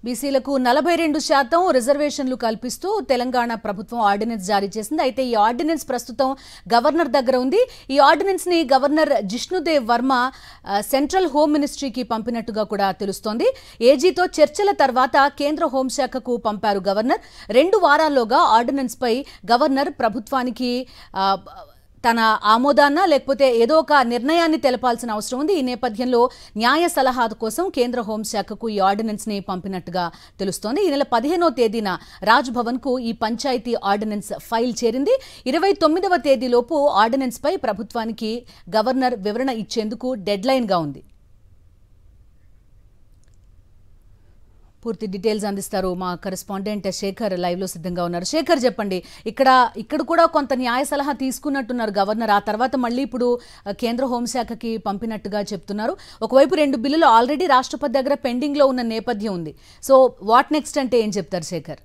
బీసీలకు 42% రిజర్వేషన్లు కల్పిస్తూ తెలంగాణ ప్రభుత్వం ఆర్డినెన్స్ జారీ చేసింది. అయితే ఈ ఆర్డినెన్స్ ప్రస్తుతం గవర్నర్ దగ్గర ఉంది. ఈ ఆర్డినెన్స్ ని governor Jishnudev Varma central home మినిస్ట్రీకి పంపినట్టుగా కూడా తెలుస్తోంది. ఏజీతో చర్చల తర్వాత కేంద్ర హోంశాఖకు పంపారు గవర్నర్. 2 వారాల్లోగా ఆర్డినెన్స్ పై గవర్నర్ ప్రభుత్వానికి తన ఆమోదాన్న లేకపోతే ఏదో ఒక నిర్ణయాన్ని తెలపాల్సిన అవసరం ఉంది. ఈ నేపథ్యంలో న్యాయ సలహా కోసం కేంద్ర హోంశాఖకు ఈ ఆర్డినెన్స్ ని పంపినట్టుగా తెలుస్తోంది. ఈ నెల 15వ తేదీన రాజ్ భవన్ కు ఈ పంచాయతీ ఆర్డినెన్స్ ఫైల్ చేరింది. 29వ తేదీలోపు ఆర్డినెన్స్ పై ప్రభుత్వానికి గవర్నర్ వివరణ ఇచ్చేందుకు డెడ్ లైన్ గా ఉంది. పూర్తి డీటెయిల్స్ అందిస్తారు మా కరెస్పాండెంట్ శేఖర్ లైవ్ లో సిద్ధంగా ఉన్నారు. శేఖర్, చెప్పండి, ఇక్కడ కూడా కొంత న్యాయ సలహా తీసుకున్నట్టున్నారు గవర్నర్. ఆ తర్వాత మళ్ళీ ఇప్పుడు కేంద్ర హోంశాఖకి పంపినట్టుగా చెప్తున్నారు. ఒకవైపు 2 బిల్లులు ఆల్రెడీ రాష్ట్రపతి దగ్గర పెండింగ్ లో ఉన్న నేపథ్యం ఉంది. సో వాట్ నెక్స్ట్ అంటే ఏం చెప్తారు శేఖర్?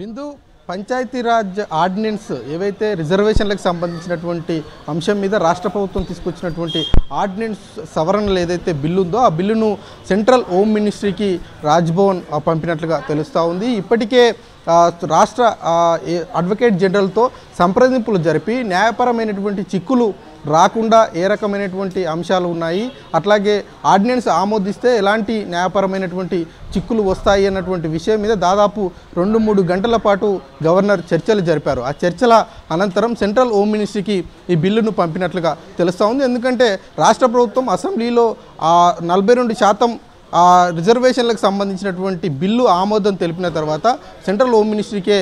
బిందు, పంచాయతీరాజ్ ఆర్డినెన్స్ ఏవైతే రిజర్వేషన్లకు సంబంధించినటువంటి అంశం మీద రాష్ట్ర ప్రభుత్వం తీసుకొచ్చినటువంటి ఆర్డినెన్స్ సవరణలు ఏదైతే బిల్లు ఉందో ఆ బిల్లును సెంట్రల్ హోమ్ మినిస్ట్రీకి రాజ్భవన్ పంపినట్లుగా తెలుస్తూ ఉంది. ఇప్పటికే రాష్ట్ర అడ్వకేట్ జనరల్తో సంప్రదింపులు జరిపి న్యాయపరమైనటువంటి చిక్కులు రాకుండా ఏ రకమైనటువంటి అంశాలు ఉన్నాయి, అట్లాగే ఆర్డినెన్స్ ఆమోదిస్తే ఎలాంటి న్యాయపరమైనటువంటి చిక్కులు వస్తాయి అన్నటువంటి విషయం మీద దాదాపు 2-3 గంటల పాటు గవర్నర్ చర్చలు జరిపారు. ఆ చర్చల అనంతరం సెంట్రల్ హోమ్ మినిస్ట్రీకి ఈ బిల్లును పంపినట్లుగా తెలుస్తూ ఉంది. ఎందుకంటే రాష్ట్ర ప్రభుత్వం అసెంబ్లీలో 42% రిజర్వేషన్లకు సంబంధించినటువంటి బిల్లు ఆమోదం తెలిపిన తర్వాత సెంట్రల్ హోమ్ మినిస్ట్రీకే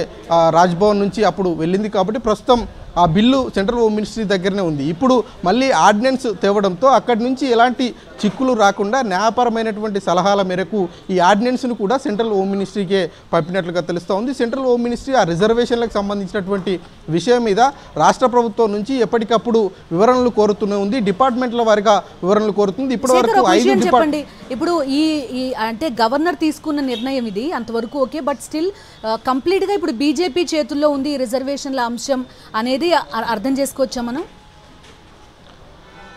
రాజ్భవన్ నుంచి అప్పుడు వెళ్ళింది. కాబట్టి ప్రస్తుతం ఆ బిల్లు సెంట్రల్ హోమ్ మినిస్ట్రీ దగ్గరనే ఉంది. ఇప్పుడు మళ్ళీ ఆర్డినెన్స్ తేవడంతో అక్కడి నుంచి ఎలాంటి చిక్కులు రాకుండా న్యాయపరమైనటువంటి సలహాల మేరకు ఈ ఆర్డినెన్స్ను కూడా సెంట్రల్ హోమ్ మినిస్ట్రీకే పంపినట్లుగా తెలుస్తూ ఉంది. సెంట్రల్ హోమ్ మినిస్ట్రీ ఆ రిజర్వేషన్లకు సంబంధించినటువంటి విషయం మీద రాష్ట్ర ప్రభుత్వం నుంచి ఎప్పటికప్పుడు వివరణలు కోరుతూనే ఉంది. డిపార్ట్మెంట్ల వారిగా వివరణలు కోరుతుంది. ఇప్పుడు ఈ అంటే గవర్నర్ తీసుకున్న నిర్ణయం ఇది అంతవరకు ఓకే, బట్ స్టిల్ కంప్లీట్ గా ఇప్పుడు బీజేపీ చేతుల్లో ఉంది రిజర్వేషన్ల అంశం అనేది అర్థం చేసుకోవచ్చా మనం?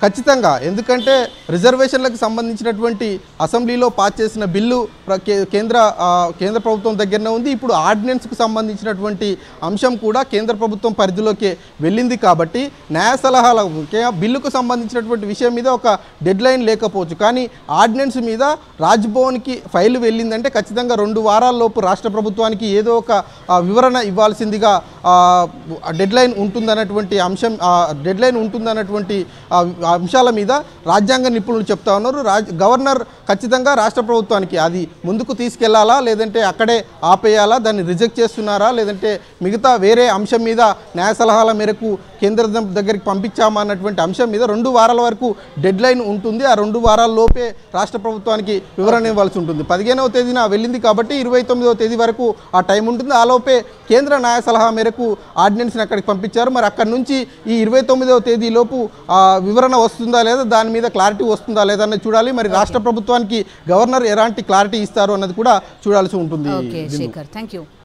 ఖచ్చితంగా, ఎందుకంటే రిజర్వేషన్లకు సంబంధించినటువంటి అసెంబ్లీలో పాస్ చేసిన బిల్లు కేంద్ర ప్రభుత్వం దగ్గరనే ఉంది. ఇప్పుడు ఆర్డినెన్స్కు సంబంధించినటువంటి అంశం కూడా కేంద్ర ప్రభుత్వం పరిధిలోకి వెళ్ళింది. కాబట్టి న్యాయ సలహాల బిల్లుకు సంబంధించినటువంటి విషయం మీద ఒక డెడ్ లైన్ లేకపోవచ్చు, కానీ ఆర్డినెన్స్ మీద రాజ్భవన్కి ఫైల్ వెళ్ళిందంటే ఖచ్చితంగా 2 వారాల్లోపు రాష్ట్ర ప్రభుత్వానికి ఏదో ఒక వివరణ ఇవ్వాల్సిందిగా డెడ్ లైన్ ఉంటుందన్నటువంటి అంశాల మీద రాజ్యాంగ నిపుణులు చెప్తా ఉన్నారు. గవర్నర్ ఖచ్చితంగా రాష్ట్ర ప్రభుత్వానికి అది ముందుకు తీసుకెళ్లాలా, లేదంటే అక్కడే ఆపేయాలా, దాన్ని రిజెక్ట్ చేస్తున్నారా, లేదంటే మిగతా వేరే అంశం మీద న్యాయ సలహాల మేరకు కేంద్రం దగ్గరికి పంపించామా అన్నటువంటి అంశం మీద 2 వారాల వరకు డెడ్ లైన్ ఉంటుంది. ఆ 2 వారాల లోపే రాష్ట్ర ప్రభుత్వానికి వివరణ ఇవ్వాల్సి ఉంటుంది. 15వ తేదీన వెళ్ళింది కాబట్టి 29వ తేదీ వరకు ఆ టైం ఉంటుంది. ఆ లోపే కేంద్ర న్యాయ సలహా మేరకు ఆర్డినెన్స్ని అక్కడికి పంపించారు. మరి అక్కడి నుంచి ఈ 29వ తేదీలోపు వివరణ వస్తుందా లేదా, దాని మీద క్లారిటీ వస్తుందా లేదా అన్నది చూడాలి. మరి రాష్ట్ర ప్రభుత్వానికి గవర్నర్ ఎలాంటి క్లారిటీ ఇస్తారు అన్నది కూడా చూడాల్సి ఉంటుంది.